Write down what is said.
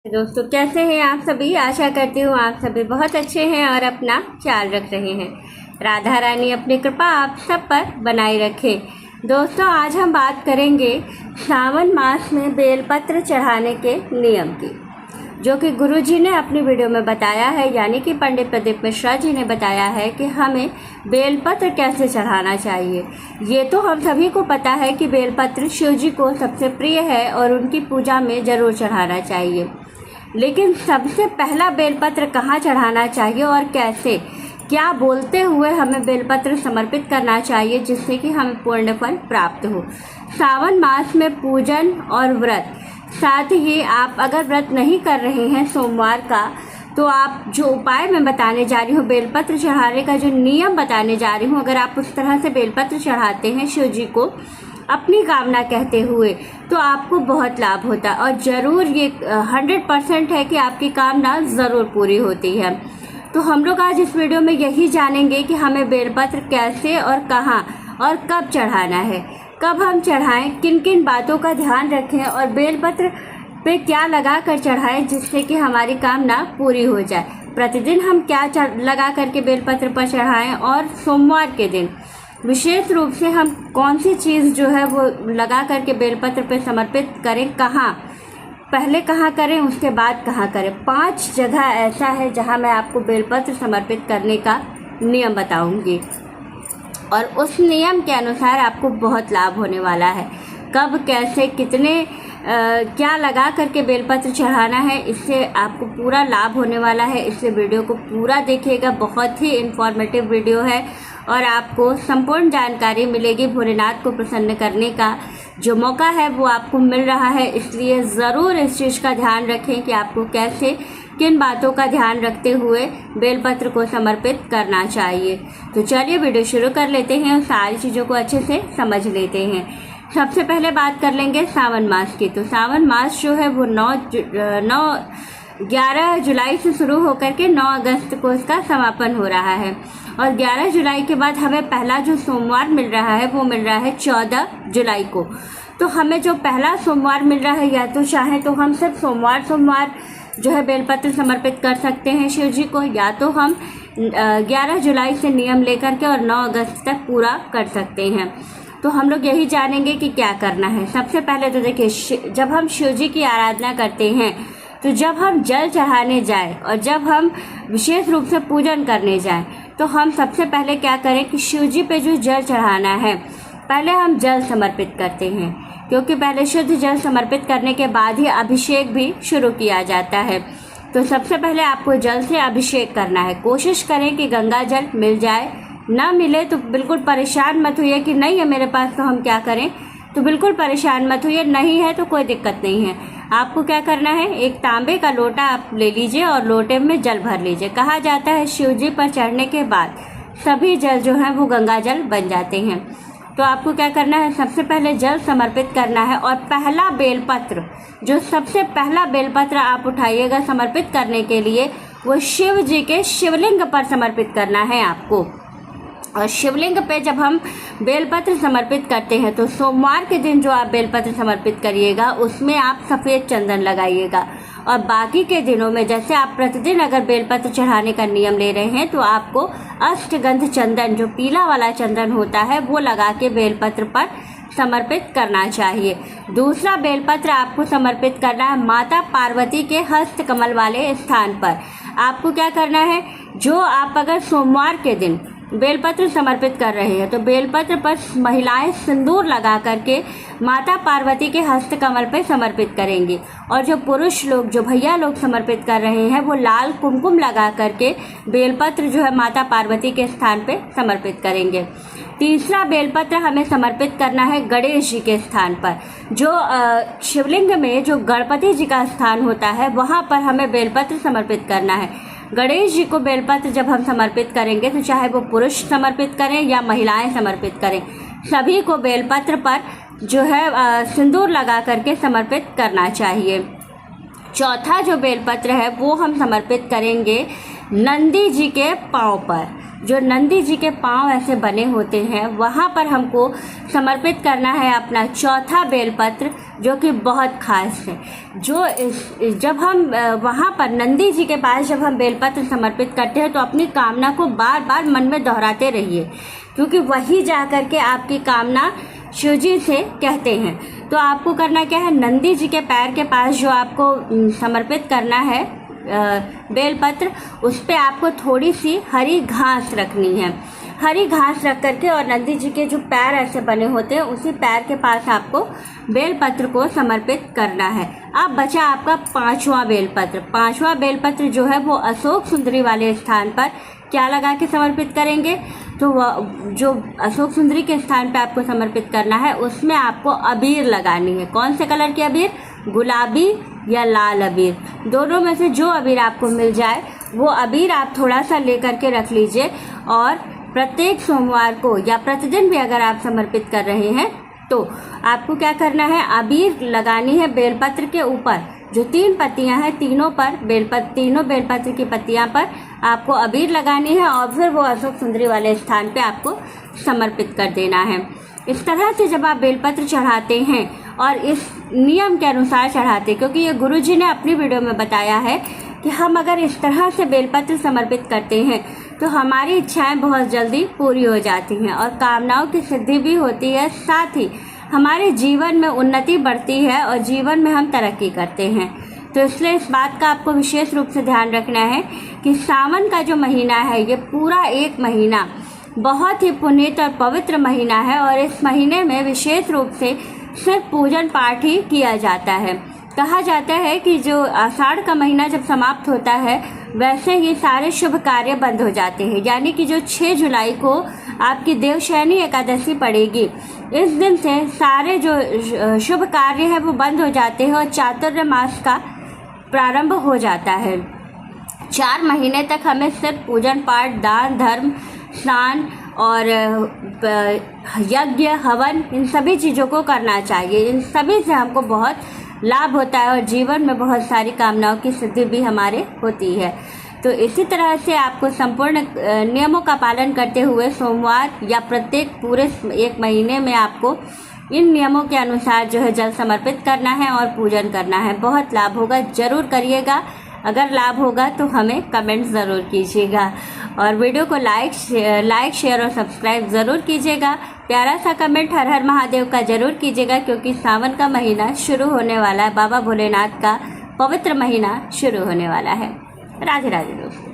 दोस्तों, कैसे हैं आप सभी। आशा करती हूँ आप सभी बहुत अच्छे हैं और अपना ख्याल रख रहे हैं। राधा रानी अपनी कृपा आप सब पर बनाए रखे। दोस्तों, आज हम बात करेंगे सावन मास में बेलपत्र चढ़ाने के नियम की, जो कि गुरुजी ने अपनी वीडियो में बताया है, यानी कि पंडित प्रदीप मिश्रा जी ने बताया है कि हमें बेलपत्र कैसे चढ़ाना चाहिए। ये तो हम सभी को पता है कि बेलपत्र शिव जी को सबसे प्रिय है और उनकी पूजा में ज़रूर चढ़ाना चाहिए। लेकिन सबसे पहला बेलपत्र कहाँ चढ़ाना चाहिए और कैसे, क्या बोलते हुए हमें बेलपत्र समर्पित करना चाहिए जिससे कि हमें पुण्य फल प्राप्त हो। सावन मास में पूजन और व्रत, साथ ही आप अगर व्रत नहीं कर रहे हैं सोमवार का, तो आप जो उपाय मैं बताने जा रही हूँ, बेलपत्र चढ़ाने का जो नियम बताने जा रही हूँ, अगर आप उस तरह से बेलपत्र चढ़ाते हैं शिव जी को अपनी कामना कहते हुए, तो आपको बहुत लाभ होता है और ज़रूर ये 100% है कि आपकी कामना ज़रूर पूरी होती है। तो हम लोग आज इस वीडियो में यही जानेंगे कि हमें बेलपत्र कैसे और कहाँ और कब चढ़ाना है, कब हम चढ़ाएं, किन किन बातों का ध्यान रखें और बेलपत्र पे क्या लगा कर चढ़ाएं जिससे कि हमारी कामना पूरी हो जाए। प्रतिदिन हम क्या लगा करके बेलपत्र पर चढ़ाएं और सोमवार के दिन विशेष रूप से हम कौन सी चीज़ जो है वो लगा करके बेलपत्र पे समर्पित करें, कहाँ, पहले कहाँ करें उसके बाद कहाँ करें। 5 जगह ऐसा है जहाँ मैं आपको बेलपत्र समर्पित करने का नियम बताऊंगी और उस नियम के अनुसार आपको बहुत लाभ होने वाला है। कब, कैसे, कितने क्या लगा करके बेलपत्र चढ़ाना है, इससे आपको पूरा लाभ होने वाला है। इसलिए वीडियो को पूरा देखिएगा, बहुत ही इन्फॉर्मेटिव वीडियो है और आपको संपूर्ण जानकारी मिलेगी। भोलेनाथ को प्रसन्न करने का जो मौका है वो आपको मिल रहा है, इसलिए ज़रूर इस चीज़ का ध्यान रखें कि आपको कैसे, किन बातों का ध्यान रखते हुए बेलपत्र को समर्पित करना चाहिए। तो चलिए वीडियो शुरू कर लेते हैं और सारी चीज़ों को अच्छे से समझ लेते हैं। सबसे पहले बात कर लेंगे सावन मास की। तो सावन मास जो है वो 11 जुलाई से शुरू होकर के 9 अगस्त को इसका समापन हो रहा है और 11 जुलाई के बाद हमें पहला जो सोमवार मिल रहा है वो मिल रहा है 14 जुलाई को। तो हमें जो पहला सोमवार मिल रहा है, या तो चाहे तो हम सिर्फ सोमवार जो है बेलपत्र समर्पित कर सकते हैं शिव जी को, या तो हम 11 जुलाई से नियम लेकर के और 9 अगस्त तक पूरा कर सकते हैं। तो हम लोग यही जानेंगे कि क्या करना है। सबसे पहले तो देखिए, जब हम शिव जी की आराधना करते हैं, तो जब हम जल चढ़ाने जाएं और जब हम विशेष रूप से पूजन करने जाएं, तो हम सबसे पहले क्या करें कि शिव जी पे जो जल चढ़ाना है, पहले हम जल समर्पित करते हैं, क्योंकि पहले शुद्ध जल समर्पित करने के बाद ही अभिषेक भी शुरू किया जाता है। तो सबसे पहले आपको जल से अभिषेक करना है। कोशिश करें कि गंगा जल मिल जाए, ना मिले तो बिल्कुल परेशान मत होइए कि नहीं है मेरे पास तो हम क्या करें। तो बिल्कुल परेशान मत होइए, नहीं है तो कोई दिक्कत नहीं है। आपको क्या करना है, एक तांबे का लोटा आप ले लीजिए और लोटे में जल भर लीजिए। कहा जाता है शिव जी पर चढ़ने के बाद सभी जल जो हैं वो गंगा जल बन जाते हैं। तो आपको क्या करना है, सबसे पहले जल समर्पित करना है और पहला बेलपत्र, जो सबसे पहला बेलपत्र आप उठाइएगा समर्पित करने के लिए, वो शिव जी के शिवलिंग पर समर्पित करना है आपको। और शिवलिंग पे जब हम बेलपत्र समर्पित करते हैं, तो सोमवार के दिन जो आप बेलपत्र समर्पित करिएगा उसमें आप सफ़ेद चंदन लगाइएगा और बाकी के दिनों में, जैसे आप प्रतिदिन अगर बेलपत्र चढ़ाने का नियम ले रहे हैं, तो आपको अष्टगंध चंदन, जो पीला वाला चंदन होता है, वो लगा के बेलपत्र पर समर्पित करना चाहिए। दूसरा बेलपत्र आपको समर्पित करना है माता पार्वती के हस्त कमल वाले स्थान पर। आपको क्या करना है, जो आप अगर सोमवार के दिन बेलपत्र समर्पित कर रहे हैं, तो बेलपत्र पर महिलाएं सिंदूर लगा करके माता पार्वती के हस्त कमल पर समर्पित करेंगी और जो पुरुष लोग, जो भैया लोग समर्पित कर रहे हैं, वो लाल कुमकुम लगा करके बेलपत्र जो है माता पार्वती के स्थान पे समर्पित करेंगे। तीसरा बेलपत्र हमें समर्पित करना है गणेश जी के स्थान पर। जो शिवलिंग में जो गणपति जी का स्थान होता है, वहाँ पर हमें बेलपत्र समर्पित करना है। गणेश जी को बेलपत्र जब हम समर्पित करेंगे, तो चाहे वो पुरुष समर्पित करें या महिलाएं समर्पित करें, सभी को बेलपत्र पर जो है सिंदूर लगा करके समर्पित करना चाहिए। चौथा जो बेलपत्र है वो हम समर्पित करेंगे नंदी जी के पांव पर। जो नंदी जी के पांव ऐसे बने होते हैं, वहाँ पर हमको समर्पित करना है अपना चौथा बेलपत्र, जो कि बहुत खास है। जब हम वहाँ पर नंदी जी के पास जब हम बेलपत्र समर्पित करते हैं तो अपनी कामना को बार बार मन में दोहराते रहिए, क्योंकि वही जा कर के आपकी कामना शिव जी से कहते हैं। तो आपको करना क्या है, नंदी जी के पैर के पास जो आपको समर्पित करना है बेलपत्र, उस पे आपको थोड़ी सी हरी घास रखनी है। हरी घास रख करके और नंदी जी के जो पैर ऐसे बने होते हैं, उसी पैर के पास आपको बेलपत्र को समर्पित करना है। अब बचा आपका पांचवा बेलपत्र। पांचवा बेलपत्र जो है वो अशोक सुंदरी वाले स्थान पर क्या लगा के समर्पित करेंगे, तो वह जो अशोक सुंदरी के स्थान पे आपको समर्पित करना है, उसमें आपको अबीर लगानी है। कौन से कलर की अबीर, गुलाबी या लाल अबीर, दोनों में से जो अबीर आपको मिल जाए वो अबीर आप थोड़ा सा लेकर के रख लीजिए। और प्रत्येक सोमवार को या प्रतिदिन भी अगर आप समर्पित कर रहे हैं तो आपको क्या करना है, अबीर लगानी है बेलपत्र के ऊपर। जो 3 पत्तियां हैं, तीनों बेलपत्र की पत्तियां पर आपको अबीर लगानी है और फिर वो अशोक सुंदरी वाले स्थान पे आपको समर्पित कर देना है। इस तरह से जब आप बेलपत्र चढ़ाते हैं और इस नियम के अनुसार चढ़ाते, क्योंकि ये गुरुजी ने अपनी वीडियो में बताया है कि हम अगर इस तरह से बेलपत्र समर्पित करते हैं तो हमारी इच्छाएं बहुत जल्दी पूरी हो जाती हैं और कामनाओं की सिद्धि भी होती है, साथ ही हमारे जीवन में उन्नति बढ़ती है और जीवन में हम तरक्की करते हैं। तो इसलिए इस बात का आपको विशेष रूप से ध्यान रखना है कि सावन का जो महीना है, ये पूरा एक महीना बहुत ही पुनीत और पवित्र महीना है और इस महीने में विशेष रूप से सिर्फ पूजन पाठ ही किया जाता है। कहा जाता है कि जो आषाढ़ का महीना जब समाप्त होता है, वैसे ही सारे शुभ कार्य बंद हो जाते हैं। यानी कि जो 6 जुलाई को आपकी देवशयनी एकादशी पड़ेगी, इस दिन से सारे जो शुभ कार्य है वो बंद हो जाते हैं और चातुर्य मास का प्रारंभ हो जाता है। 4 महीने तक हमें सिर्फ पूजन पाठ, दान धर्म, स्नान और यज्ञ हवन, इन सभी चीज़ों को करना चाहिए। इन सभी से हमको बहुत लाभ होता है और जीवन में बहुत सारी कामनाओं की सिद्धि भी हमारे होती है। तो इसी तरह से आपको संपूर्ण नियमों का पालन करते हुए सोमवार या प्रत्येक पूरे एक महीने में आपको इन नियमों के अनुसार जो है जल समर्पित करना है और पूजन करना है। बहुत लाभ होगा, जरूर करिएगा। अगर लाभ होगा तो हमें कमेंट ज़रूर कीजिएगा और वीडियो को लाइक शेयर और सब्सक्राइब ज़रूर कीजिएगा। प्यारा सा कमेंट हर हर महादेव का ज़रूर कीजिएगा, क्योंकि सावन का महीना शुरू होने वाला है, बाबा भोलेनाथ का पवित्र महीना शुरू होने वाला है। राधे राधे दोस्तों।